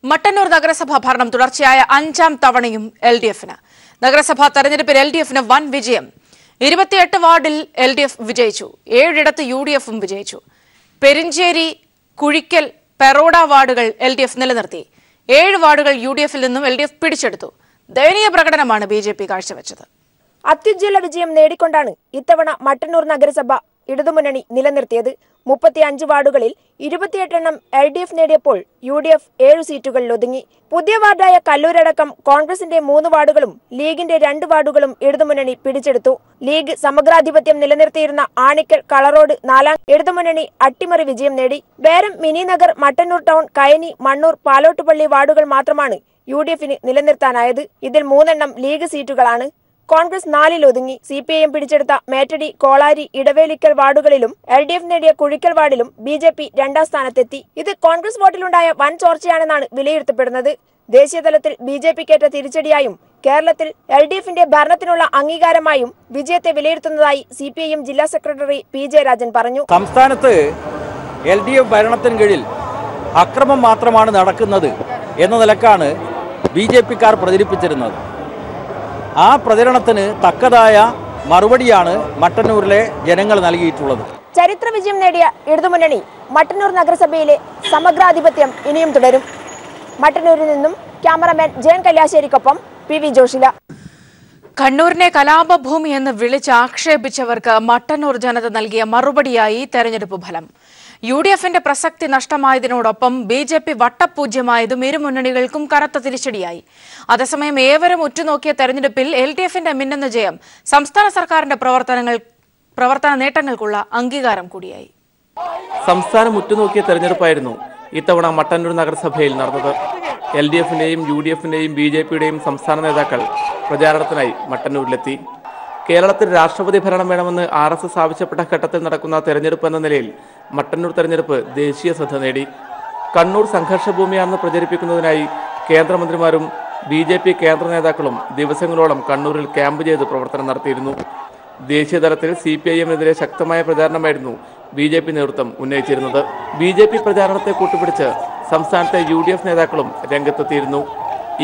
മട്ടന്നൂർ നഗരസഭാ ഭരണം തുടർച്ചയായ 5ാം തവണയും LDF-ന്. നഗരസഭാ തെരഞ്ഞെടുപ്പിൽ LDF-ന് വൻ വിജയം. 28 വാർഡിൽ LDF വിജയിച്ചു. 7 UDF-ഉം വിജയിച്ചു. പെരിഞ്ചേരി, കുഴിക്കൽ, പെറോഡ വാർഡുകൾ LDF നിലനിർത്തി. 7 വാർഡുകൾ UDF-ൽ നിന്നും LDF പിടിച്ചെടുത്തു. ദയനീയ പ്രകടനമാണ് BJP കാഴ്ചവെച്ചത്. അത്യുജ്വല വിജയം നേടിക്കൊണ്ടാണ് ഇത്തവണ മട്ടന്നൂർ നഗരസഭ ഇടതുമുന്നണി നിലനിർത്തിയത്. 35 വാർഡുകളിൽ 28 എണ്ണം LDF നേടിയപ്പോൾ UDF 7 സീറ്റുകളിൽ ഒതുങ്ങി. പുതിയ വാർഡായ കല്ലൂരടക്കം കോൺഗ്രസിന്റെ 3 വാർഡുകളും ലീഗിന്റെ 2 വാർഡുകളും ഇടതുമുന്നണി പിടിച്ചെടുത്തു. ലീഗ് സമഗ്രാധിപത്യം നിലനിർത്തിയിരുന്ന ആണിക്കൽ, കളറോഡ് 4ാം ഇടതുമുന്നണി അട്ടിമറി വിജയം നേടി. ബേരം, മിനിനഗർ, മട്ടന്നൂർ ടൗൺ, കയനി, മണ്ണൂർ, പാലോട്ടുപള്ളി വാർഡുകൾ മാത്രമാണ് UDF-ന് നിലനിർത്താനായത്. ഇതിൽ 3 എണ്ണം ലീഗ് സീറ്റുകളാണ്. കോൺഗ്രസ് 4-ൽ ഒതുങ്ങി. CPIM പിടിച്ചെടുത്ത മേറ്റടി, കോളാരി, ഇടവേലിക്കൽ വാർഡുകളിലും LDF നേടിയ കുഴിക്കൽ വാർഡിലും BJP 2ാം സ്ഥാനത്തെത്തി. ഇത് കോൺഗ്രസ് വോട്ടിലുണ്ടായ വൻ ചോർച്ചയാണെന്നാണ് വിലയിരുത്തപ്പെടുന്നത്. ദേശീയതലത്തിൽ BJP-ക്കേറ്റ തിരിച്ചടിയായും കേരളത്തിൽ LDF-ന്റെ ഭരണത്തിനുള്ള അംഗീകാരമായും വിജയത്തെ വിലയിരുത്തുന്നതായി CPIM ജില്ലാ സെക്രട്ടറി PJ രാജൻ പറഞ്ഞു. സംസ്ഥാനത്ത് LDF ഭരണത്തിന് കീഴിൽ അക്രമം മാത്രമാണ് നടക്കുന്നത് എന്ന നിലക്കാണ് BJP-ക്കാർ പ്രചരിപ്പിച്ചിരുന്നത്. ആ പ്രചരണത്തിന് തക്കതായ മറുപടിയാണ് മട്ടന്നൂരിലെ ജനങ്ങൾ നൽകിയിട്ടുള്ളത്. ചരിത്ര വിജയം നേടിയ ഇടതുമുന്നണി മട്ടന്നൂർ നഗരസഭയിലെ സമഗ്രാധിപത്യം ഇനിയും തുടരും. മട്ടന്നൂരിൽ നിന്നും ക്യാമറമാൻ ജയൻ കല്യാശ്ശേരിക്കൊപ്പം PV ജോഷില. കണ്ണൂരിനെ കലാപഭൂമി എന്ന് വിളിച്ച് ആക്ഷേപിച്ചവർക്ക് മട്ടന്നൂർ ജനത നൽകിയ മറുപടിയായി തെരഞ്ഞെടുപ്പ് ഫലം. UDF-ന്റെ പ്രസക്തി നഷ്ടമായതിനോടൊപ്പം BJP വട്ടപൂജ്യമായതും ഇരു മുന്നണികൾക്കും കനത്ത തിരിച്ചടിയായി. അതേസമയം ഏവരും ഉറ്റുനോക്കിയ തെരഞ്ഞെടുപ്പിൽ LDF-ന്റെ മിന്നുന്ന ജയം സംസ്ഥാന സർക്കാരിന്റെ പ്രവർത്തന നേട്ടങ്ങൾക്കുള്ള അംഗീകാരം കൂടിയായി. സംസ്ഥാനം ഉറ്റുനോക്കിയ തെരഞ്ഞെടുപ്പായിരുന്നു ഇത്തവണ മട്ടന്നൂർ നഗരസഭയിൽ നടന്നത്. LDF-ന്റെയും UDF-ന്റെയും BJP-യുടെയും സംസ്ഥാന നേതാക്കൾ പ്രചാരണത്തിനായി മട്ടന്നൂരിലെത്തി. കേരളത്തിൽ രാഷ്ട്രപതി ഭരണം വേണമെന്ന് RSS ആവശ്യപ്പെട്ട ഘട്ടത്തിൽ നടക്കുന്ന തെരഞ്ഞെടുപ്പ് എന്ന നിലയിൽ മട്ടന്നൂർ തെരഞ്ഞെടുപ്പ് ദേശീയ ശ്രദ്ധ നേടി. കണ്ണൂർ സംഘർഷഭൂമിയാണെന്ന് പ്രചരിപ്പിക്കുന്നതിനായി കേന്ദ്രമന്ത്രിമാരും BJP കേന്ദ്ര നേതാക്കളും ദിവസങ്ങളോളം കണ്ണൂരിൽ ക്യാമ്പ് ചെയ്ത് പ്രവർത്തനം നടത്തിയിരുന്നു. ദേശീയതലത്തിൽ CPIM-നെതിരെ ശക്തമായ പ്രചാരണമായിരുന്നു BJP നേതൃത്വം ഉന്നയിച്ചിരുന്നത്. BJP പ്രചാരണത്തെ കൂട്ടുപിടിച്ച് സംസ്ഥാനത്തെ UDF നേതാക്കളും രംഗത്തെത്തിയിരുന്നു.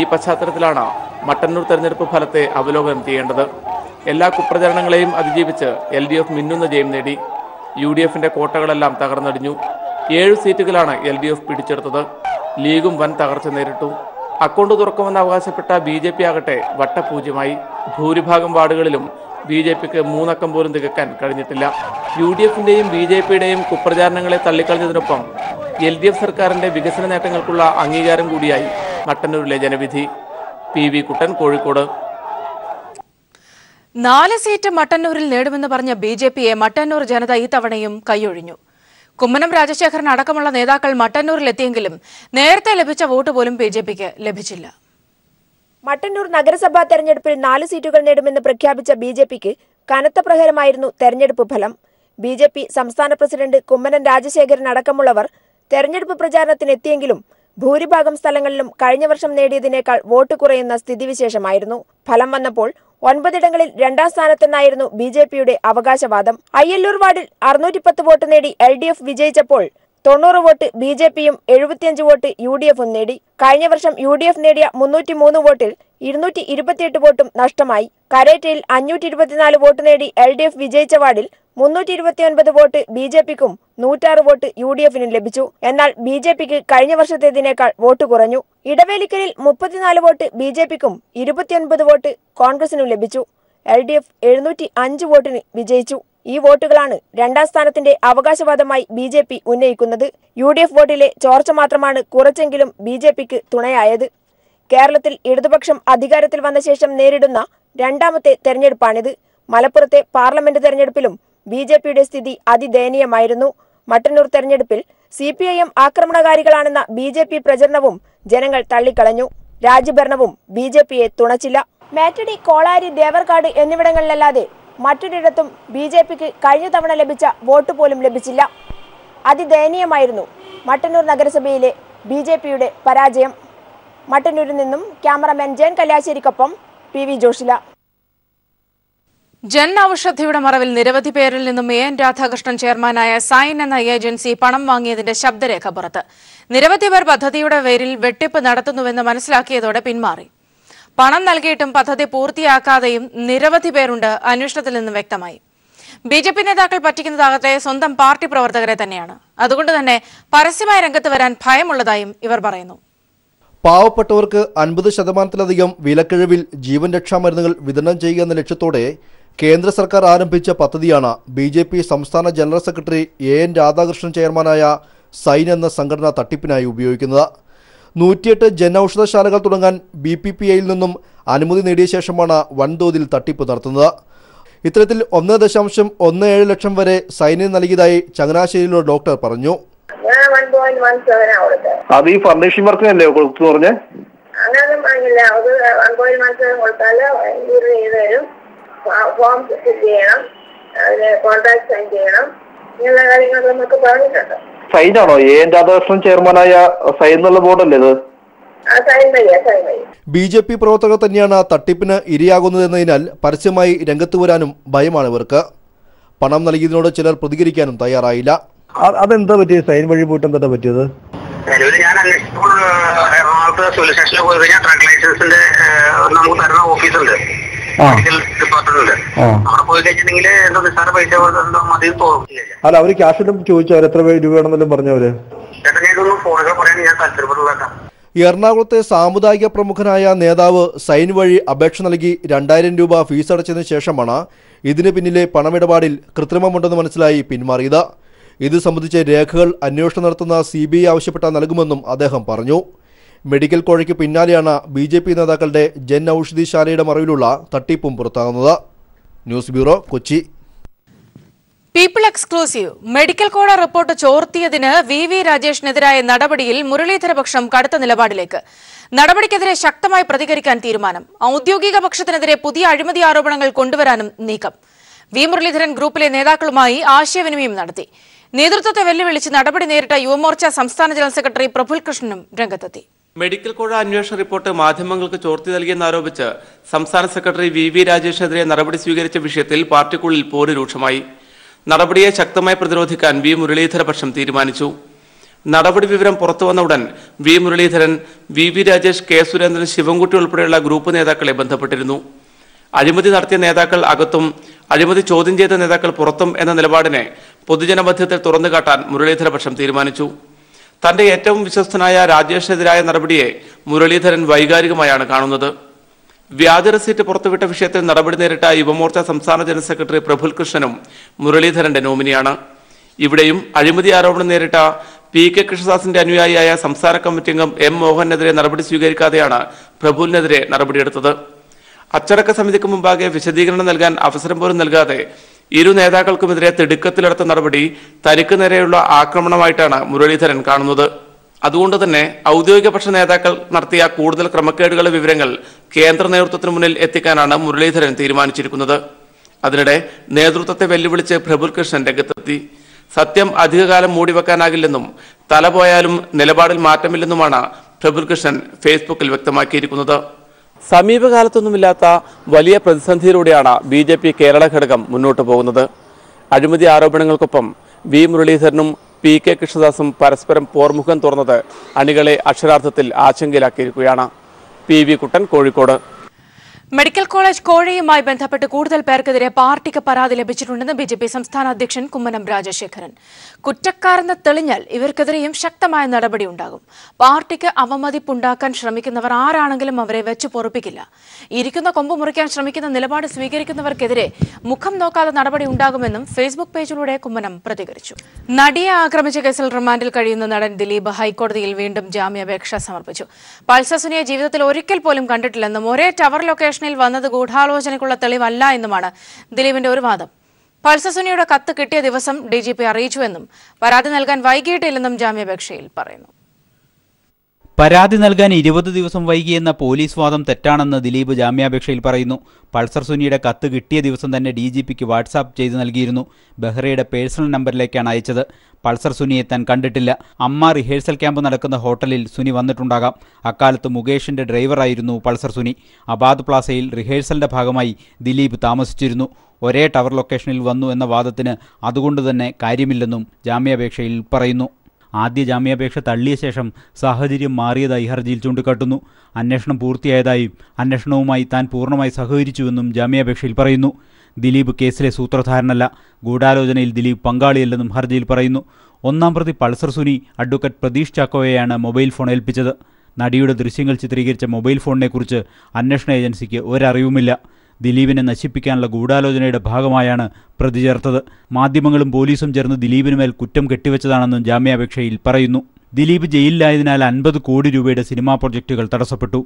ഈ പശ്ചാത്തലത്തിലാണ് മട്ടന്നൂർ തെരഞ്ഞെടുപ്പ് ഫലത്തെ അവലോകനം ചെയ്യേണ്ടത്. എല്ലാ കുപ്രചരണങ്ങളെയും അതിജീവിച്ച് LDF മിന്നുന്ന ജയം നേടി. UDF-ന്റെ കോട്ടകളെല്ലാം തകർന്നടിഞ്ഞു. 7 സീറ്റുകളാണ് LDF പിടിച്ചെടുത്തത്. ലീഗും വൻ തകർച്ച നേരിട്ടു. അക്കൗണ്ട് തുറക്കുമെന്ന് അവകാശപ്പെട്ട BJP ആകട്ടെ വട്ടപൂജ്യമായി. ഭൂരിഭാഗം വാർഡുകളിലും BJP-ക്ക് 3 അക്കം പോലും തികക്കാൻ കഴിഞ്ഞിട്ടില്ല. UDF-ന്റെയും BJP-യുടെയും കുപ്രചാരണങ്ങളെ തള്ളിക്കളഞ്ഞതിനൊപ്പം LDF സർക്കാരിന്റെ വികസന നേട്ടങ്ങൾക്കുള്ള അംഗീകാരം കൂടിയായി മട്ടന്നൂരിലെ ജനവിധി. PV കുട്ടൻ, കോഴിക്കോട്. 4 സീറ്റ് മട്ടന്നൂരിൽ നേടുമെന്ന് പറഞ്ഞ BJP-യെ മട്ടന്നൂർ ജനത ഈ തവണയും കൈയൊഴിഞ്ഞു. കുമ്മനം രാജശേഖരൻ അടക്കമുള്ള നേതാക്കൾ മട്ടന്നൂരിലെത്തിയെങ്കിലും നേരത്തെ ലഭിച്ച വോട്ട് പോലും BJP-ക്ക് ലഭിച്ചില്ല. മട്ടന്നൂർ നഗരസഭാ തെരഞ്ഞെടുപ്പിൽ 4 സീറ്റുകൾ നേടുമെന്ന് പ്രഖ്യാപിച്ച BJP-ക്ക് കനത്ത പ്രഹരമായിരുന്നു തെരഞ്ഞെടുപ്പ് ഫലം. BJP സംസ്ഥാന പ്രസിഡന്റ് കുമ്മനം രാജശേഖരൻ അടക്കമുള്ളവർ തെരഞ്ഞെടുപ്പ് പ്രചാരണത്തിനെത്തിയെങ്കിലും ഭൂരിഭാഗം സ്ഥലങ്ങളിലും കഴിഞ്ഞ വർഷം നേടിയതിനേക്കാൾ വോട്ട് കുറയുന്ന സ്ഥിതിവിശേഷമായിരുന്നു. ഫലം വന്നപ്പോൾ 9 ഇടങ്ങളിൽ 2ാം സ്ഥാനത്തെന്നായിരുന്നു BJP-യുടെ അവകാശവാദം. അയ്യല്ലൂർ വാർഡിൽ 610 വോട്ട് നേടി LDF വിജയിച്ചപ്പോൾ 90 വോട്ട് BJP-യും 75 വോട്ട് UDF-ഉം നേടി. കഴിഞ്ഞ വർഷം UDF നേടിയ 303 വോട്ടിൽ 228 വോട്ടും നഷ്ടമായി. കരേറ്റയിൽ 524 വോട്ട് നേടി LDF വിജയിച്ച വാർഡിൽ 329 വോട്ട് BJP-ക്കും 106 വോട്ട് UDF-നും ലഭിച്ചു. എന്നാൽ BJP-ക്ക് കഴിഞ്ഞ വർഷത്തേതിനേക്കാൾ വോട്ട് കുറഞ്ഞു. ഇടവേലിക്കലിൽ 34 വോട്ട് BJP-ക്കും 29 വോട്ട് കോൺഗ്രസിനും ലഭിച്ചു. LDF 705 വോട്ടിന് വിജയിച്ചു. ഈ വോട്ടുകളാണ് 2ാം സ്ഥാനത്തിന്റെ അവകാശവാദമായി BJP ഉന്നയിക്കുന്നത്. UDF വോട്ടിലെ ചോർച്ച മാത്രമാണ് കുറച്ചെങ്കിലും BJP-ക്ക് തുണയായത്. കേരളത്തിൽ ഇടതുപക്ഷം അധികാരത്തിൽ വന്ന ശേഷം നേരിടുന്ന 2ാമത്തെ തെരഞ്ഞെടുപ്പാണിത്. മലപ്പുറത്തെ പാർലമെന്റ് തെരഞ്ഞെടുപ്പിലും BJP-യുടെ സ്ഥിതി അതിദയനീയമായിരുന്നു. മട്ടന്നൂർ തെരഞ്ഞെടുപ്പിൽ CPIM ആക്രമണകാരികളാണെന്ന BJP പ്രചരണവും ജനങ്ങൾ തള്ളിക്കളഞ്ഞു. രാജ്യഭരണവും BJP-യെ തുണച്ചില്ല. മേറ്റടി, കോളാരി, ദേവർകാട് എന്നിവിടങ്ങളിലല്ലാതെ മറ്റൊരിടത്തും BJP-ക്ക് കഴിഞ്ഞ തവണ ലഭിച്ച വോട്ട് പോലും ലഭിച്ചില്ല. അതിദയനീയമായിരുന്നു മട്ടന്നൂർ നഗരസഭയിലെ BJP-യുടെ പരാജയം. മട്ടന്നൂരിൽ നിന്നും ക്യാമറമാൻ ജയൻ കല്യാശ്ശേരിക്കൊപ്പം PV ജോഷില. ജൻ ഔഷധിയുടെ മറവിൽ നിരവധി പേരിൽ നിന്നും എൻ രാധാകൃഷ്ണൻ ചെയർമാനായ സൈൻ എന്ന ഏജൻസി പണം വാങ്ങിയതിന്റെ ശബ്ദരേഖ പുറത്ത്. നിരവധി പേർ പദ്ധതിയുടെ പേരിൽ വെട്ടിപ്പ് നടത്തുന്നുവെന്ന് മനസ്സിലാക്കിയതോടെ പിന്മാറി. പണം നൽകിയിട്ടും പദ്ധതി പൂർത്തിയാക്കാതെയും നിരവധി പേരുണ്ട് അന്വേഷണത്തിൽ നിന്നും വ്യക്തമായി. ബിജെപി നേതാക്കൾ പറ്റിക്കുന്നതാകട്ടെ സ്വന്തം പാർട്ടി പ്രവർത്തകരെ തന്നെയാണ്. അതുകൊണ്ട് തന്നെ പരസ്യമായ രംഗത്ത് വരാൻ ഭയമുള്ളതായും ഇവർ പറയുന്നു. പാവപ്പെട്ടവർക്ക് 50% വിലക്കിഴിവിൽ ജീവൻ രക്ഷാ മരുന്നുകൾ വിതരണം ചെയ്യുക എന്ന ലക്ഷ്യത്തോടെ കേന്ദ്ര സർക്കാർ ആരംഭിച്ച പദ്ധതിയാണ് ബിജെപി സംസ്ഥാന ജനറൽ സെക്രട്ടറി എൻ രാധാകൃഷ്ണൻ ചെയർമാനായ സൈൻ എന്ന സംഘടന തട്ടിപ്പിനായി ഉപയോഗിക്കുന്നത്. 108 ജൻ ഔഷധശാലകൾ തുടങ്ങാൻ BPPIയിൽ നിന്നും അനുമതി നേടിയ ശേഷമാണ് വൻതോതിൽ തട്ടിപ്പ് നടത്തുന്നത്. ഇത്തരത്തിൽ 1.17 ലക്ഷം വരെ സൈനിന് നൽകിയതായി ചങ്ങനാശ്ശേരിയിലുള്ള ഡോക്ടർ പറഞ്ഞു. അത് ഈ ഫർണിഷിംഗ് വർക്കിനല്ലേ കൊടുത്തു പറഞ്ഞേ? അങ്ങനൊന്നും പറഞ്ഞില്ല. അത് 1.17 കൊടുത്താല് ഫോം ഫിൽ ചെയ്യണം, അതിന് കോൺട്രാക്ട് സൈൻ ചെയ്യണം, ഇങ്ങനെയുള്ള കാര്യങ്ങൾ നമുക്ക് പറഞ്ഞിട്ടുണ്ട്. സൈനാണോ എൻ രാധാകൃഷ്ണൻ ചെയർമാനായ സൈൻ എന്നുള്ള ബോർഡല്ലേ ഇത്? BJP പ്രവർത്തകർ തന്നെയാണ് തട്ടിപ്പിന് ഇരയാകുന്നതെന്നതിനാൽ പരസ്യമായി രംഗത്ത് വരാനും ഭയമാണ് ഇവർക്ക്. പണം നൽകിയതിനോട് ചിലർ പ്രതികരിക്കാനും തയ്യാറായില്ല. അതെന്താ പറ്റിയത്? സൈൻ വഴി പോയിട്ട് എന്താ പറ്റിയത്? ഞാൻ അന്വേഷിച്ചപ്പോൾ എറണാകുളത്ത് പോലീസ് സ്റ്റേഷനിൽ പോയി കഴിഞ്ഞാൽ ട്രക്ക് ലൈസൻസിന്റെ നമുക്ക് തരുന്ന ഓഫീസുണ്ട്, മെഡിക്കൽ ഡിപ്പാർട്ട്മെന്റ് ഉണ്ട്. അവിടെ പോയി കഴിഞ്ഞിട്ടുണ്ടെങ്കിൽ എന്തോ നിസ്സാര പൈസ മതി തോന്നില്ല. അല്ല, അവര് ക്യാഷ് എല്ലാം ചോദിച്ചു, അവർ എത്ര രൂപ വേണമെന്നെല്ലാം പറഞ്ഞവര്? ചേട്ടൻ ഇതൊന്നും ഫോണുകൾ പറയാൻ ഞാൻ താല്പര്യപ്പെടുന്നില്ല. എറണാകുളത്തെ സാമുദായിക പ്രമുഖനായ നേതാവ് സൈൻ വഴി അപേക്ഷ നൽകി 2000 രൂപ ഫീസ് അടച്ചതിന് ശേഷമാണ് ഇതിന് പിന്നിലെ പണമിടപാടിൽ കൃത്രിമമുണ്ടെന്ന് മനസ്സിലായി പിന്മാറിയത്. ഇത് സംബന്ധിച്ച രേഖകൾ അന്വേഷണം നടത്തുന്ന CBI ആവശ്യപ്പെട്ടാൽ നൽകുമെന്നും അദ്ദേഹം പറഞ്ഞു. മെഡിക്കൽ കോഴയ്ക്ക് പിന്നാലെയാണ് BJP നേതാക്കളുടെ ജൻ ഔഷധിശാലയുടെ മറവിലുള്ള തട്ടിപ്പും പുറത്താകുന്നത്. News bureau, Kochi. People exclusive. Medical കോഴ റിപ്പോർട്ട് ചോർത്തിയതിന് VV രാജേഷിനെതിരായ നടപടിയിൽ മുരളീധരപക്ഷം കടുത്ത നിലപാടിലേക്ക്. നടപടിക്കെതിരെ ശക്തമായി പ്രതികരിക്കാൻ തീരുമാനം. ഔദ്യോഗിക പക്ഷത്തിനെതിരെ പുതിയ അഴിമതി ആരോപണങ്ങൾ കൊണ്ടുവരാനും നീക്കം. വി മുരളീധരൻ ഗ്രൂപ്പിലെ നേതാക്കളുമായി ആശയവിനിമയം നടത്തി. നേതൃത്വത്തെ വെല്ലുവിളിച്ച് നടപടി നേരിട്ട യുവമോർച്ച സംസ്ഥാന ജനറൽ സെക്രട്ടറി പ്രഫുൽ കൃഷ്ണനും രംഗത്തെത്തി. മെഡിക്കൽ കോഴ അന്വേഷണ റിപ്പോർട്ട് മാധ്യമങ്ങൾക്ക് ചോർത്തി നൽകിയെന്നാരോപിച്ച് സംസ്ഥാന സെക്രട്ടറി VV രാജേഷിനെതിരെ നടപടി സ്വീകരിച്ച വിഷയത്തിൽ പാർട്ടിക്കുള്ളിൽ പോര് രൂക്ഷമായി. നടപടിയെ ശക്തമായി പ്രതിരോധിക്കാൻ വി മുരളീധരപക്ഷം തീരുമാനിച്ചു. നടപടി വിവരം പുറത്തുവന്ന ഉടൻ V Muraleedharan, VV Rajesh, K Surendran, Sivankutty ഉൾപ്പെടെയുള്ള ഗ്രൂപ്പ് നേതാക്കളെ ബന്ധപ്പെട്ടിരുന്നു. അഴിമതി നടത്തിയ നേതാക്കൾ അകത്തും അഴിമതി ചോദ്യം ചെയ്ത നേതാക്കൾ പുറത്തും എന്ന നിലപാടിനെ പൊതുജനമധ്യത്തിൽ തുറന്നുകാട്ടാൻ മുരളീധരപക്ഷം തീരുമാനിച്ചു. തന്റെ ഏറ്റവും വിശ്വസ്തനായ രാജേഷിനെതിരായ നടപടിയെ മുരളീധരൻ വൈകാരികമായാണ് കാണുന്നത്. വ്യാജ റെസീറ്റ് പുറത്തുവിട്ട വിഷയത്തിൽ നടപടി നേരിട്ട യുവമോർച്ച സംസ്ഥാന ജനറൽ സെക്രട്ടറി പ്രഫുൽ കൃഷ്ണനും മുരളീധരന്റെ നോമിനിയാണ്. ഇവിടെയും അഴിമതി ആരോപണം നേരിട്ട PK കൃഷ്ണദാസിന്റെ അനുയായിയായ സംസ്ഥാന കമ്മിറ്റി അംഗം M മോഹനെതിരെ നടപടി സ്വീകരിക്കാതെയാണ് പ്രഫുലിനെതിരെ നടപടിയെടുത്തത്. അച്ചടക്ക സമിതിക്ക് മുമ്പാകെ വിശദീകരണം നൽകാൻ അവസരം പോലും നൽകാതെ ഇരു നേതാക്കൾക്കുമെതിരെ തിടുക്കത്തിലെടുത്ത നടപടി തനിക്ക് നേരെയുള്ള ആക്രമണമായിട്ടാണ് മുരളീധരൻ കാണുന്നത്. അതുകൊണ്ട് തന്നെ ഔദ്യോഗിക പക്ഷ നേതാക്കൾ നടത്തിയ കൂടുതൽ ക്രമക്കേടുകളുടെ വിവരങ്ങൾ കേന്ദ്ര നേതൃത്വത്തിന് മുന്നിൽ എത്തിക്കാനാണ് മുരളീധരൻ തീരുമാനിച്ചിരിക്കുന്നത്. അതിനിടെ നേതൃത്വത്തെ വെല്ലുവിളിച്ച് പ്രഫുൽ കൃഷ്ണൻ രംഗത്തെത്തി. സത്യം അധികകാലം മൂടിവെക്കാനാകില്ലെന്നും തല പോയാലും നിലപാടിൽ മാറ്റമില്ലെന്നുമാണ് പ്രഫുൽ കൃഷ്ണൻ ഫേസ്ബുക്കിൽ വ്യക്തമാക്കിയിരിക്കുന്നത്. സമീപകാലത്തൊന്നുമില്ലാത്ത വലിയ പ്രതിസന്ധിയിലൂടെയാണ് BJP കേരള ഘടകം മുന്നോട്ട് പോകുന്നത്. അഴിമതി ആരോപണങ്ങൾക്കൊപ്പം വി മുരളീധരനും PK കൃഷ്ണദാസും പരസ്പരം പോർമുഖം തുറന്നത് അണികളെ അക്ഷരാർത്ഥത്തിൽ ആശങ്കയിലാക്കിയിരിക്കുകയാണ്. PV കുട്ടൻ, കോഴിക്കോട്. മെഡിക്കൽ കോളേജ് കോഴയുമായി ബന്ധപ്പെട്ട് കൂടുതൽ പേർക്കെതിരെ പാർട്ടിക്ക് പരാതി ലഭിച്ചിട്ടുണ്ടെന്ന് BJP സംസ്ഥാന അധ്യക്ഷൻ കുമ്മനം രാജശേഖരൻ. കുറ്റക്കാരെന്ന് തെളിഞ്ഞാൽ ഇവർക്കെതിരെയും ശക്തമായ നടപടിയുണ്ടാകും. പാർട്ടിക്ക് അവമതിപ്പുണ്ടാക്കാൻ ശ്രമിക്കുന്നവർ ആരാണെങ്കിലും അവരെ വെച്ച് പൊറുപ്പിക്കില്ല. ഇരിക്കുന്ന കൊമ്പ് മുറിക്കാൻ ശ്രമിക്കുന്ന നിലപാട് സ്വീകരിക്കുന്നവർക്കെതിരെ മുഖം നോക്കാതെ നടപടി ഉണ്ടാകുമെന്നും ഫേസ്ബുക്ക് പേജിലൂടെ കുമ്മനം പ്രതികരിച്ചു. നടിയെ ആക്രമിച്ച കേസിൽ റിമാൻഡിൽ കഴിയുന്ന നടൻ ദിലീപ് ഹൈക്കോടതിയിൽ വീണ്ടും ജാമ്യാപേക്ഷ സമർപ്പിച്ചു. പൾസസുനിയെ ജീവിതത്തിൽ ഒരിക്കൽ പോലും കണ്ടിട്ടില്ലെന്നും ഒരേ ടവർ ലൊക്കേഷൻ വന്നത് ഗൂഢാലോചനയ്ക്കുള്ള തെളിവല്ല എന്നുമാണ് ദിലീപിന്റെ ഒരു വാദം. പൾസസുനിയുടെ കത്ത് കിട്ടിയ ദിവസം DGP അറിയിച്ചുവെന്നും പരാതി നൽകാൻ വൈകിയിട്ടില്ലെന്നും ജാമ്യാപേക്ഷയിൽ പറയുന്നു. പരാതി നൽകാൻ 20 ദിവസം വൈകിയെന്ന പോലീസ് വാദം തെറ്റാണെന്ന് ദിലീപ് ജാമ്യാപേക്ഷയിൽ പറയുന്നു. പൾസർ സുനിയുടെ കത്ത് കിട്ടിയ ദിവസം തന്നെ DGPക്ക് വാട്സാപ്പ് ചെയ്ത് നൽകിയിരുന്നു. ബെഹ്റയുടെ പേഴ്സണൽ നമ്പറിലേക്കാണ് അയച്ചത്. പൾസർ സുനിയെ താൻ കണ്ടിട്ടില്ല. അമ്മ റിഹേഴ്സൽ ക്യാമ്പ് നടക്കുന്ന ഹോട്ടലിൽ സുനി വന്നിട്ടുണ്ടാകാം. അക്കാലത്ത് മുകേഷിന്റെ ഡ്രൈവറായിരുന്നു പൾസർ സുനി. അബാദ് പ്ലാസയിൽ റിഹേഴ്സലിന്റെ ഭാഗമായി ദിലീപ് താമസിച്ചിരുന്നു. ഒരേ ടവർ ലൊക്കേഷനിൽ വന്നു എന്ന വാദത്തിന് അതുകൊണ്ടുതന്നെ കാര്യമില്ലെന്നും ജാമ്യാപേക്ഷയിൽ പറയുന്നു. ആദ്യ ജാമ്യാപേക്ഷ തള്ളിയ ശേഷം സാഹചര്യം മാറിയതായി ഹർജിയിൽ ചൂണ്ടിക്കാട്ടുന്നു. അന്വേഷണം പൂർത്തിയായതായും അന്വേഷണവുമായി താൻ പൂർണ്ണമായി സഹകരിച്ചുവെന്നും ജാമ്യാപേക്ഷയിൽ പറയുന്നു. ദിലീപ് കേസിലെ സൂത്രധാരനല്ല, ഗൂഢാലോചനയിൽ ദിലീപ് പങ്കാളിയല്ലെന്നും ഹർജിയിൽ പറയുന്നു. ഒന്നാം പ്രതി പൾസർ സുനി അഡ്വക്കേറ്റ് പ്രതീഷ് ചാക്കോയെയാണ് മൊബൈൽ ഫോൺ ഏൽപ്പിച്ചത്. നടിയുടെ ദൃശ്യങ്ങൾ ചിത്രീകരിച്ച മൊബൈൽ ഫോണിനെക്കുറിച്ച് അന്വേഷണ ഏജൻസിക്ക് ഒരറിവുമില്ല. ദിലീപിനെ നശിപ്പിക്കാനുള്ള ഗൂഢാലോചനയുടെ ഭാഗമായാണ് പ്രതി ചേർത്തത്. മാധ്യമങ്ങളും പോലീസും ചേർന്ന് ദിലീപിനുമേൽ കുറ്റം കെട്ടിവെച്ചതാണെന്നും ജാമ്യാപേക്ഷയിൽ പറയുന്നു. ദിലീപ് ജയിലിലായതിനാൽ 50 കോടി രൂപയുടെ സിനിമാ പ്രൊജക്ടുകൾ തടസ്സപ്പെട്ടു.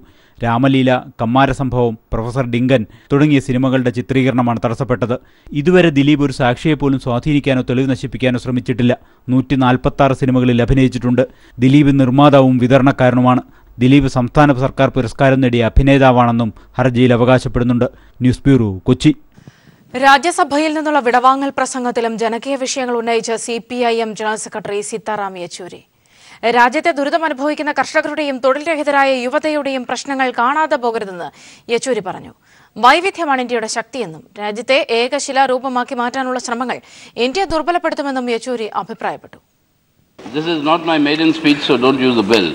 രാമലീല, കമ്മാരസംഭവം, പ്രൊഫസർ ഡിങ്കൻ തുടങ്ങിയ സിനിമകളുടെ ചിത്രീകരണമാണ് തടസ്സപ്പെട്ടത്. ഇതുവരെ ദിലീപ് ഒരു സാക്ഷിയെപ്പോലും സ്വാധീനിക്കാനോ തെളിവ് നശിപ്പിക്കാനോ ശ്രമിച്ചിട്ടില്ല. 146 സിനിമകളിൽ അഭിനയിച്ചിട്ടുണ്ട്. ദിലീപ് നിർമ്മാതാവും വിതരണക്കാരനുമാണ്. ദിലീപ് സംസ്ഥാന സർക്കാർ പുരസ്കാരം നേടിയ അഭിനേതാവാണെന്നും ഹർജിയിൽ അവകാശപ്പെടുന്നുണ്ട്. News bureau, Kochi. രാജ്യസഭയിൽ നിന്നുള്ള വിടവാങ്ങൽ പ്രസംഗത്തിലും ജനകീയ വിഷയങ്ങൾ ഉന്നയിച്ച CPIM general secretary Sitaram Yechury രാജ്യത്തെ ദുരിതമനുഭവിക്കുന്ന കർഷകരുടെയും തൊഴിൽ രഹിതരായ യുവതയുടെയും പ്രശ്നങ്ങൾ കാണാതെ പോകരുതെന്ന് യെച്ചൂരി പറഞ്ഞു. വൈവിധ്യമാണ് ഇന്ത്യയുടെ ശക്തിയെന്നും രാജ്യത്തെ ഏകശിലാരൂപമാക്കി മാറ്റാനുള്ള ശ്രമങ്ങൾ ഇന്ത്യ ദുർബലപ്പെടുത്തുമെന്നും യെച്ചൂരി അഭിപ്രായപ്പെട്ടു. This is not my maiden speech, so don't use the bell.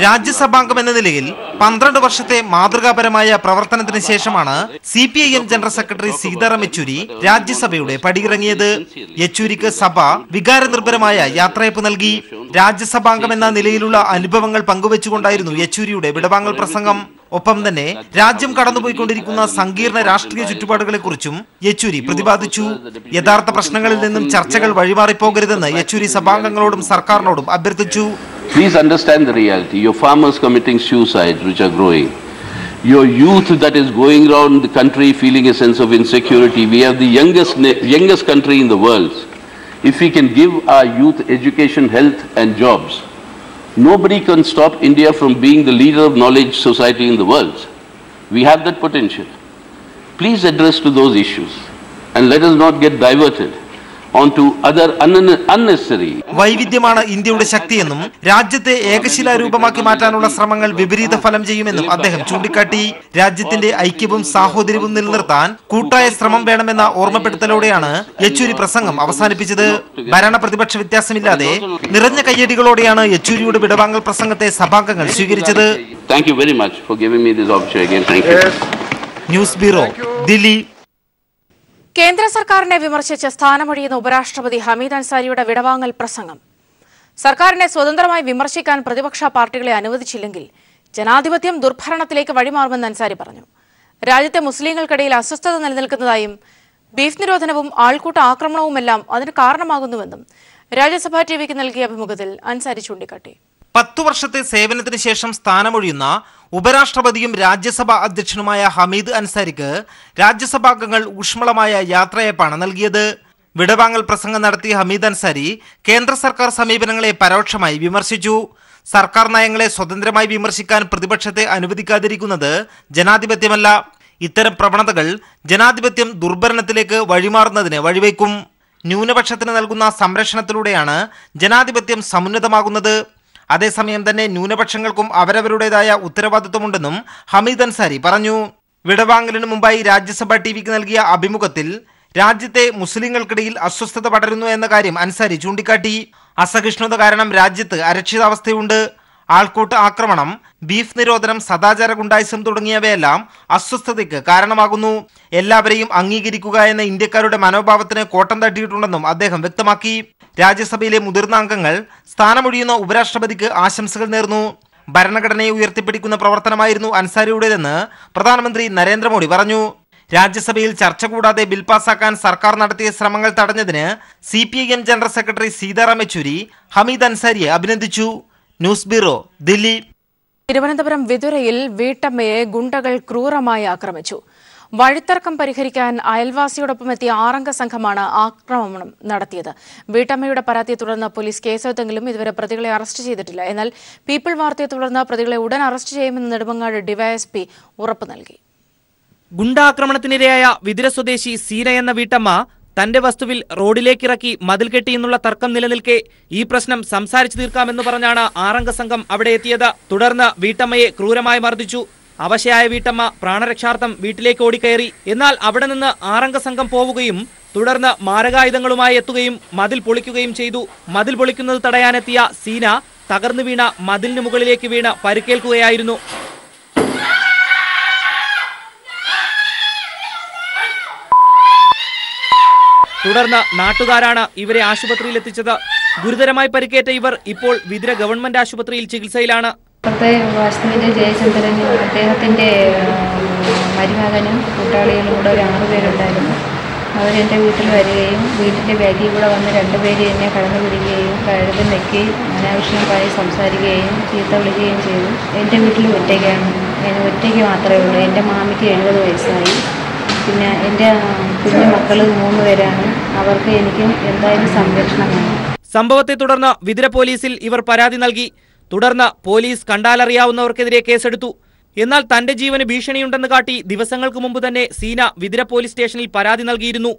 രാജ്യസഭാംഗം എന്ന നിലയിൽ 12 വർഷത്തെ മാതൃകാപരമായ പ്രവർത്തനത്തിന് ശേഷമാണ് CPIM general secretary Sitaram Yechury രാജ്യസഭയുടെ പടിയിറങ്ങിയത്. യെച്ചൂരിക്ക് സഭ വികാരനിർഭരമായ യാത്രയപ്പ് നൽകി. രാജ്യസഭാംഗം എന്ന നിലയിലുള്ള അനുഭവങ്ങൾ പങ്കുവെച്ചുകൊണ്ടായിരുന്നു യെച്ചൂരിയുടെ വിടവാങ്ങൽ പ്രസംഗം. ഒപ്പം തന്നെ രാജ്യം കടന്നുപോയിക്കൊണ്ടിരിക്കുന്ന സങ്കീർണ രാഷ്ട്രീയ ചുറ്റുപാടുകളെക്കുറിച്ചും യെച്ചൂരി പ്രതിപാദിച്ചു. യഥാർത്ഥ പ്രശ്നങ്ങളിൽ നിന്നും ചർച്ചകൾ വഴിമാറിപ്പോകരുതെന്ന് യെച്ചൂരി സഭാംഗങ്ങളോടും സർക്കാരിനോടും അഭ്യർത്ഥിച്ചു. Please understand the reality. Your farmers committing suicides, which are growing. Your youth that is going around the country feeling a sense of insecurity. We have the youngest country in the world. If we can give our youth education, health and jobs, nobody can stop India from being the leader of knowledge society in the world. We have that potential. Please address to those issues and let us not get diverted onto other unnecessary. വൈവിധ്യമാണ് ഇന്ത്യയുടെ ശക്തിയെന്നും രാജ്യത്തെ ഏകശിലാരൂപമാക്കി മാറ്റാനുള്ള ശ്രമങ്ങൾ വിപരീത ഫലം ചെയ്യുമെന്നും അദ്ദേഹം ചൂണ്ടിക്കാട്ടി. രാജ്യത്തിന്റെ ഐക്യവും സാഹോദര്യവും നിലനിർത്താൻ കൂട്ടായ ശ്രമം വേണമെന്ന ഓർമ്മപ്പെടുത്തലോടെയാണ് യെച്ചൂരി പ്രസംഗം അവസാനിപ്പിച്ചത്. ഭരണ പ്രതിപക്ഷ വ്യത്യാസമില്ലാതെ നിറഞ്ഞ കയ്യടികളോടെയാണ് യെച്ചൂരിയുടെ വിടവാങ്ങൽ പ്രസംഗത്തെ സഭാംഗങ്ങൾ സ്വീകരിച്ചത്. Thank you very much for giving me this opportunity again. Thank you. News bureau, Delhi. കേന്ദ്ര സർക്കാരിനെ വിമർശിച്ച് സ്ഥാനമൊഴിയുന്ന ഉപരാഷ്ട്രപതി ഹമീദ് അൻസാരിയുടെ വിടവാങ്ങൽ പ്രസംഗം. സർക്കാരിനെ സ്വതന്ത്രമായി വിമർശിക്കാൻ പ്രതിപക്ഷ പാർട്ടികളെ അനുവദിച്ചില്ലെങ്കിൽ ജനാധിപത്യം ദുർഭരണത്തിലേക്ക് വഴിമാറുമെന്ന് അൻസാരി പറഞ്ഞു. രാജ്യത്തെ മുസ്ലിങ്ങൾക്കിടയിൽ അസ്വസ്ഥത നിലനിൽക്കുന്നതായും ബീഫ് നിരോധനവും ആൾക്കൂട്ട ആക്രമണവുമെല്ലാം അതിന് കാരണമാകുന്നുവെന്നും രാജ്യസഭാ TVക്ക് നൽകിയ അഭിമുഖത്തിൽ അൻസാരി ചൂണ്ടിക്കാട്ടി. 10 വർഷത്തെ സേവനത്തിന് ശേഷം സ്ഥാനമൊഴിയുന്ന ഉപരാഷ്ട്രപതിയും രാജ്യസഭാ അധ്യക്ഷനുമായ ഹമീദ് അൻസാരിക്ക് രാജ്യസഭാംഗങ്ങൾ ഊഷ്മളമായ യാത്രയപ്പാണ് നൽകിയത്. വിടവാങ്ങൽ പ്രസംഗം നടത്തിയ ഹമീദ് അൻസാരി കേന്ദ്ര സർക്കാർ സമീപനങ്ങളെ പരോക്ഷമായി വിമർശിച്ചു. സർക്കാർ നയങ്ങളെ സ്വതന്ത്രമായി വിമർശിക്കാൻ പ്രതിപക്ഷത്തെ അനുവദിക്കാതിരിക്കുന്നത് ജനാധിപത്യമല്ല. ഇത്തരം പ്രവണതകൾ ജനാധിപത്യം ദുർഭരണത്തിലേക്ക് വഴിമാറുന്നതിന് വഴിവെക്കും. ന്യൂനപക്ഷത്തിന് നൽകുന്ന സംരക്ഷണത്തിലൂടെയാണ് ജനാധിപത്യം സമുന്നതമാകുന്നത്. അതേസമയം തന്നെ ന്യൂനപക്ഷങ്ങൾക്കും അവരവരുടേതായ ഉത്തരവാദിത്വമുണ്ടെന്നും ഹമീദ് അൻസാരി പറഞ്ഞു. വിടവാങ്ങലിന് മുമ്പായി രാജ്യസഭാ TVക്ക് നൽകിയ അഭിമുഖത്തിൽ രാജ്യത്തെ മുസ്ലിങ്ങൾക്കിടയിൽ അസ്വസ്ഥത പടരുന്നു എന്ന കാര്യം അൻസാരി ചൂണ്ടിക്കാട്ടി. അസഹിഷ്ണുത കാരണം രാജ്യത്ത് അരക്ഷിതാവസ്ഥയുണ്ട്. ആൾക്കൂട്ട ആക്രമണം, ബീഫ് നിരോധനം, സദാചാര ഗുണ്ടായിസം തുടങ്ങിയവയെല്ലാം അസ്വസ്ഥതയ്ക്ക് കാരണമാകുന്നു. എല്ലാവരെയും അംഗീകരിക്കുക എന്ന ഇന്ത്യക്കാരുടെ മനോഭാവത്തിന് കോട്ടം തട്ടിയിട്ടുണ്ടെന്നും അദ്ദേഹം വ്യക്തമാക്കി. രാജ്യസഭയിലെ മുതിർന്ന അംഗങ്ങൾ സ്ഥാനമൊഴിയുന്ന ഉപരാഷ്ട്രപതിക്ക് ആശംസകൾ നേർന്നു. ഭരണഘടനയെ ഉയർത്തിപ്പിടിക്കുന്ന പ്രവർത്തനമായിരുന്നു അൻസാരിയുടേതെന്ന് പ്രധാനമന്ത്രി നരേന്ദ്രമോദി പറഞ്ഞു. രാജ്യസഭയിൽ ചർച്ച കൂടാതെ ബിൽ പാസാക്കാൻ സർക്കാർ നടത്തിയ ശ്രമങ്ങൾ തടഞ്ഞതിന് CPIM general secretary Sitaram Yechury Hamid അൻസാരിയെ അഭിനന്ദിച്ചു. News bureau, Delhi. തിരുവനന്തപുരം വിതുരയിൽ വീട്ടമ്മയെ ഗുണ്ടകൾ ക്രൂരമായി ആക്രമിച്ചു. വഴിത്തർക്കം പരിഹരിക്കാൻ അയൽവാസിയോടൊപ്പം എത്തിയ 6-അംഗ സംഘമാണ് ആക്രമണം നടത്തിയത്. വീട്ടമ്മയുടെ പരാതിയെ തുടർന്ന് പോലീസ് കേസെടുത്തെങ്കിലും ഇതുവരെ പ്രതികളെ അറസ്റ്റ് ചെയ്തിട്ടില്ല. എന്നാൽ പീപ്പിൾ വാർത്തയെ തുടർന്ന് പ്രതികളെ ഉടൻ അറസ്റ്റ് ചെയ്യുമെന്ന് നെടുമങ്ങാട് ഡിവൈഎസ്പി ഉറപ്പ് നൽകി. ഗുണ്ടാക്രമണത്തിനിരയായ വിതുര സ്വദേശി സീന എന്ന വീട്ടമ്മ തന്റെ വസ്തുവിൽ റോഡിലേക്കിറക്കി മതിൽ കെട്ടിയെന്നുള്ള തർക്കം നിലനിൽക്കെ ഈ പ്രശ്നം സംസാരിച്ചു തീർക്കാമെന്ന് പറഞ്ഞാണ് 6-അംഗ സംഘം അവിടെ എത്തിയത്. തുടർന്ന് വീട്ടമ്മയെ ക്രൂരമായി മർദ്ദിച്ചു. അവശയായ വീട്ടമ്മ പ്രാണരക്ഷാർത്ഥം വീട്ടിലേക്ക് ഓടിക്കയറി. എന്നാൽ അവിടെ നിന്ന് 6-അംഗ സംഘം പോവുകയും തുടർന്ന് മാരകായുധങ്ങളുമായി എത്തുകയും മതിൽ പൊളിക്കുകയും ചെയ്തു. മതിൽ പൊളിക്കുന്നത് തടയാനെത്തിയ സീന തകർന്നു വീണ മതിലിന് മുകളിലേക്ക് വീണ് പരിക്കേൽക്കുകയായിരുന്നു. തുടർന്ന് നാട്ടുകാരാണ് ഇവരെ ആശുപത്രിയിൽ എത്തിച്ചത്. ഗുരുതരമായി പരിക്കേറ്റ ഇവർ ഇപ്പോൾ വിതുര ഗവൺമെന്റ് ആശുപത്രിയിൽ ചികിത്സയിലാണ്. വാസ്തുവിന്റെ ജയചന്ദ്രൻ അദ്ദേഹത്തിന്റെ മരുമകനും കൂട്ടാളികളും കൂടെ ഒരു 6 പേരുണ്ടായിരുന്നു. അവരെൻ്റെ വീട്ടിൽ വരികയും വീട്ടിൻ്റെ ബാഗിൽ കൂടെ വന്ന് 2 പേര് എന്നെ കടന്നു പിടിക്കുകയും കഴുകി നെക്കി അനാവശ്യമായി സംസാരിക്കുകയും ചീത്ത വിളിക്കുകയും ചെയ്തു. എൻ്റെ വീട്ടിൽ ഒറ്റയ്ക്കാണ്, ഒറ്റയ്ക്ക് മാത്രമേ ഉള്ളൂ. എൻ്റെ മാമിക്ക് 70 വയസ്സായി. പിന്നെ എൻ്റെ കുഞ്ഞു മക്കൾ 3 പേരാണ്. അവർക്ക് എനിക്ക് എന്തായാലും സംരക്ഷണം വേണം. സംഭവത്തെ തുടർന്ന് വിതുര പോലീസിൽ ഇവർ പരാതി നൽകി. തുടർന്ന് പോലീസ് കണ്ടാലറിയാവുന്നവർക്കെതിരെ കേസെടുത്തു. എന്നാൽ തന്റെ ജീവന് ഭീഷണിയുണ്ടെന്ന് കാട്ടി ദിവസങ്ങൾക്ക് മുമ്പ് തന്നെ സീന വിതുര പോലീസ് സ്റ്റേഷനിൽ പരാതി നൽകിയിരുന്നു.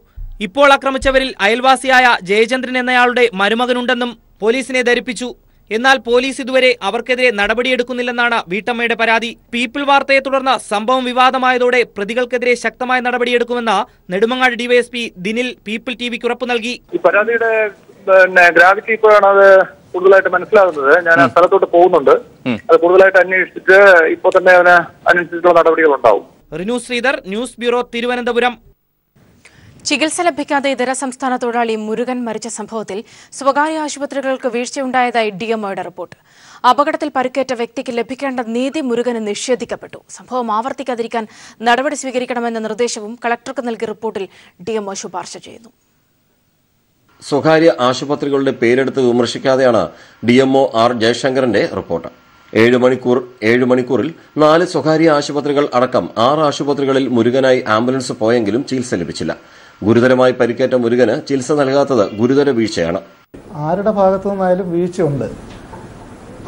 ഇപ്പോൾ ആക്രമിച്ചവരിൽ അയൽവാസിയായ ജയചന്ദ്രൻ എന്നയാളുടെ മരുമകനുണ്ടെന്നും പോലീസിനെ ധരിപ്പിച്ചു. എന്നാൽ പോലീസ് ഇതുവരെ അവർക്കെതിരെ നടപടിയെടുക്കുന്നില്ലെന്നാണ് വീട്ടമ്മയുടെ പരാതി. പീപ്പിൾ വാർത്തയെ തുടർന്ന് സംഭവം വിവാദമായതോടെ പ്രതികൾക്കെതിരെ ശക്തമായ നടപടിയെടുക്കുമെന്ന് നെടുമങ്ങാട് ഡിവൈഎസ്പി ദിനിൽ പീപ്പിൾ ടിവിക്ക് ഉറപ്പ് നൽകി. ഈ പരാതിയുടെ ഗ്രാവിറ്റി ഇപ്പോഴാണ് അത് കൂടുതലായിട്ട് മനസ്സിലാകുന്നത്. ഞാൻ ആ സ്ഥലത്തോട്ട് പോകുന്നുണ്ട്. അത് കൂടുതലായിട്ട് അന്വേഷിച്ചിട്ട് ഇപ്പോൾ തന്നെ അതിനനുസരിച്ചുള്ള നടപടികൾ ഉണ്ടാവും. Rinu Sreedhar, news bureau, Thiruvananthapuram. ചികിത്സ ലഭിക്കാതെ ഇതര സംസ്ഥാന തൊഴിലാളി മുരുകൻ മരിച്ച സംഭവത്തിൽ സ്വകാര്യ ആശുപത്രികൾക്ക് വീഴ്ചയുണ്ടായതായി ഡിഎംഒയുടെ റിപ്പോർട്ട്. അപകടത്തിൽ പരിക്കേറ്റ വ്യക്തിക്ക് ലഭിക്കേണ്ട നീതി മുരുകന് നിഷേധിക്കപ്പെട്ടു. സംഭവം ആവർത്തിക്കാതിരിക്കാൻ നടപടി സ്വീകരിക്കണമെന്ന നിർദ്ദേശവും കളക്ടർക്ക് നൽകിയ റിപ്പോർട്ടിൽ ഡിഎംഒ ശുപാർശ ചെയ്യുന്നു. സ്വകാര്യ ആശുപത്രികളുടെ പേരെടുത്ത് വിമർശിക്കാതെയാണ് ഡിഎംഒ ആർ ജയശങ്കറിന്റെ റിപ്പോർട്ട്. 7 മണിക്കൂറിൽ 4 സ്വകാര്യ ആശുപത്രികൾ അടക്കം 6 ആശുപത്രികളിൽ മുരുകനായി ആംബുലൻസ് പോയെങ്കിലും ചികിത്സ ലഭിച്ചില്ല. ഗുരുതരമായി പരിക്കേറ്റ മുരുകന് ചികിത്സ നൽകാത്തത് ഗുരുതര വീഴ്ചയാണ്. ആരുടെ ഭാഗത്തു നിന്നായാലും വീഴ്ചയുണ്ട്.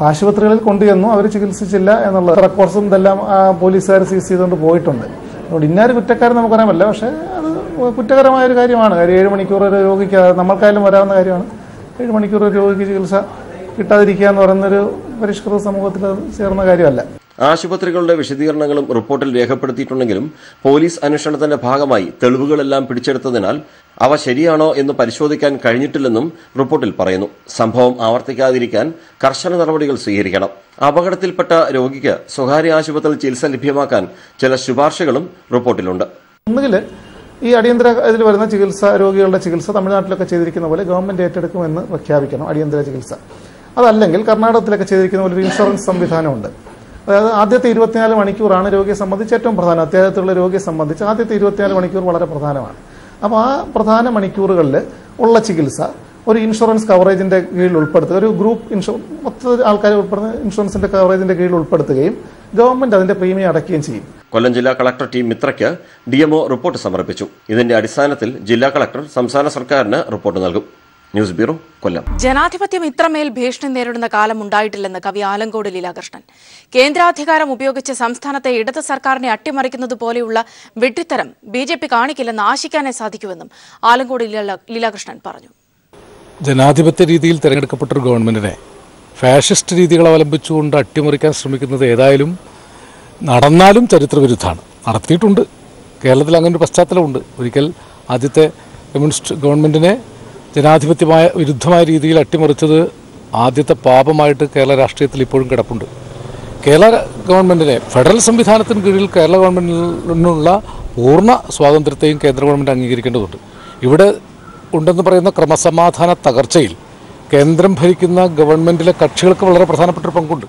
ആശുപത്രികളിൽ കൊണ്ടുവന്നു, അവർ ചികിത്സിച്ചില്ല എന്നുള്ള റെക്കോർഡ്സും ഇതെല്ലാം പോലീസുകാർ സീസ് ചെയ്തുകൊണ്ട് പോയിട്ടുണ്ട്. അതുകൊണ്ട് ഇന്നാര് കുറ്റക്കാരൻ നമുക്കറിയാൻ പറ്റില്ല. പക്ഷേ അത് കുറ്റകരമായൊരു കാര്യമാണ്. കാര്യം 7 മണിക്കൂർ ഒരു രോഗിക്ക് നമ്മൾക്കായാലും വരാവുന്ന കാര്യമാണ്. 7 മണിക്കൂർ ഒരു രോഗിക്ക് ചികിത്സ കിട്ടാതിരിക്കുക എന്ന് പറയുന്നൊരു പരിഷ്കൃത സമൂഹത്തിൽ ചേർന്ന കാര്യമല്ല. ആശുപത്രികളുടെ വിശദീകരണങ്ങളും റിപ്പോർട്ടിൽ രേഖപ്പെടുത്തിയിട്ടുണ്ടെങ്കിലും പോലീസ് അന്വേഷണത്തിന്റെ ഭാഗമായി തെളിവുകളെല്ലാം പിടിച്ചെടുത്തതിനാൽ അവ ശരിയാണോ എന്ന് പരിശോധിക്കാൻ കഴിഞ്ഞിട്ടില്ലെന്നും റിപ്പോർട്ടിൽ പറയുന്നു. സംഭവം ആവർത്തിക്കാതിരിക്കാൻ കർശന നടപടികൾ സ്വീകരിക്കണം. അപകടത്തിൽപ്പെട്ട രോഗിക്ക് സ്വകാര്യ ആശുപത്രിയിൽ ചികിത്സ ലഭ്യമാക്കാൻ ചില ശുപാർശകളും റിപ്പോർട്ടിലുണ്ട്. ഒന്നുകിൽ ഈ അടിയന്തര ഇതിൽ വരുന്ന ചികിത്സ, രോഗികളുടെ ചികിത്സ തമിഴ്നാട്ടിലൊക്കെ ചെയ്തിരിക്കുന്ന പോലെ ഗവൺമെന്റ് ഏറ്റെടുക്കുമെന്ന് പ്രഖ്യാപിക്കണം അടിയന്തര ചികിത്സ. അതല്ലെങ്കിൽ കർണാടകത്തിലൊക്കെ ചെയ്തിരിക്കുന്ന പോലെ ഒരു ഇൻഷുറൻസ് സംവിധാനമുണ്ട്. അതായത് ആദ്യത്തെ 24 മണിക്കൂറാണ് രോഗിയെ സംബന്ധിച്ച് ഏറ്റവും പ്രധാനം. അത്യാവശ്യത്തിലുള്ള രോഗിയെ സംബന്ധിച്ച് ആദ്യത്തെ 24 മണിക്കൂർ വളരെ പ്രധാനമാണ്. അപ്പോൾ ആ പ്രധാന മണിക്കൂറുകളിൽ ഉള്ള ചികിത്സ ഒരു ഇൻഷുറൻസ് കവറേജിന്റെ കീഴിൽ ഉൾപ്പെടുത്തുക, ഒരു ഗ്രൂപ്പ് മൊത്തം ആൾക്കാരെ ഉൾപ്പെടുന്ന ഇൻഷുറൻസിന്റെ കവറേജിന്റെ കീഴിൽ ഉൾപ്പെടുത്തുകയും ഗവൺമെന്റ് അതിന്റെ പ്രീമിയം അടയ്ക്കുകയും ചെയ്യും. കൊല്ലം ജില്ലാ കളക്ടർ ടി മിത്രയ്ക്ക് ഡിഎംഒ റിപ്പോർട്ട് സമർപ്പിച്ചു. ഇതിന്റെ അടിസ്ഥാനത്തിൽ ജില്ലാ കളക്ടർ സംസ്ഥാന സർക്കാരിന് റിപ്പോർട്ട് നൽകും. ന്യൂസ് ബ്യൂറോ, കൊല്ലം. ജനാധിപത്യം ഇത്രമേൽ ഭീഷണി നേരിടുന്ന കാലം ഉണ്ടായിട്ടില്ലെന്ന് കവി ആലങ്കോട് ലീലാകൃഷ്ണൻ. കേന്ദ്രാധികാരം ഉപയോഗിച്ച് സംസ്ഥാനത്തെ ഇടത് സർക്കാരിനെ അട്ടിമറിക്കുന്നത് പോലെയുള്ള വിഡ്ഢിത്തരം ബിജെപി കാണിക്കില്ലെന്ന് ആശിക്കാനേ സാധിക്കുമെന്നും ആലങ്കോട് ലീലാകൃഷ്ണൻ പറഞ്ഞു. ജനാധിപത്യ രീതിയിൽ തെരഞ്ഞെടുക്കപ്പെട്ടൊരു ഗവൺമെന്റിനെ ഫാഷിസ്റ്റ് രീതികൾ അവലംബിച്ചുകൊണ്ട് അട്ടിമറിക്കാൻ ശ്രമിക്കുന്നത് ഏതായാലും നടന്നാലും ചരിത്രവിരുദ്ധമാണ്. നടത്തിയിട്ടുണ്ട്. കേരളത്തിൽ അങ്ങനെ ഒരു പശ്ചാത്തലമുണ്ട്. ഒരിക്കൽ ആദ്യത്തെ കമ്മ്യൂണിസ്റ്റ് ഗവൺമെന്റിനെ ജനാധിപത്യമായ വിരുദ്ധമായ രീതിയിൽ അട്ടിമറിച്ചത് ആദ്യത്തെ പാപമായിട്ട് കേരള രാഷ്ട്രീയത്തിൽ ഇപ്പോഴും കിടപ്പുണ്ട്. കേരള ഗവൺമെന്റിനെ ഫെഡറൽ സംവിധാനത്തിന് കീഴിൽ കേരള ഗവൺമെന്റിനുള്ള പൂർണ്ണ സ്വാതന്ത്ര്യത്തെയും കേന്ദ്ര ഗവൺമെന്റ് അംഗീകരിക്കേണ്ടതുണ്ട്. ഇവിടെ ഉണ്ടെന്ന് പറയുന്ന ക്രമസമാധാന തകർച്ചയിൽ കേന്ദ്രം ഭരിക്കുന്ന ഗവൺമെന്റിലെ കക്ഷികൾക്ക് വളരെ പ്രധാനപ്പെട്ട ഒരു പങ്കുണ്ട്.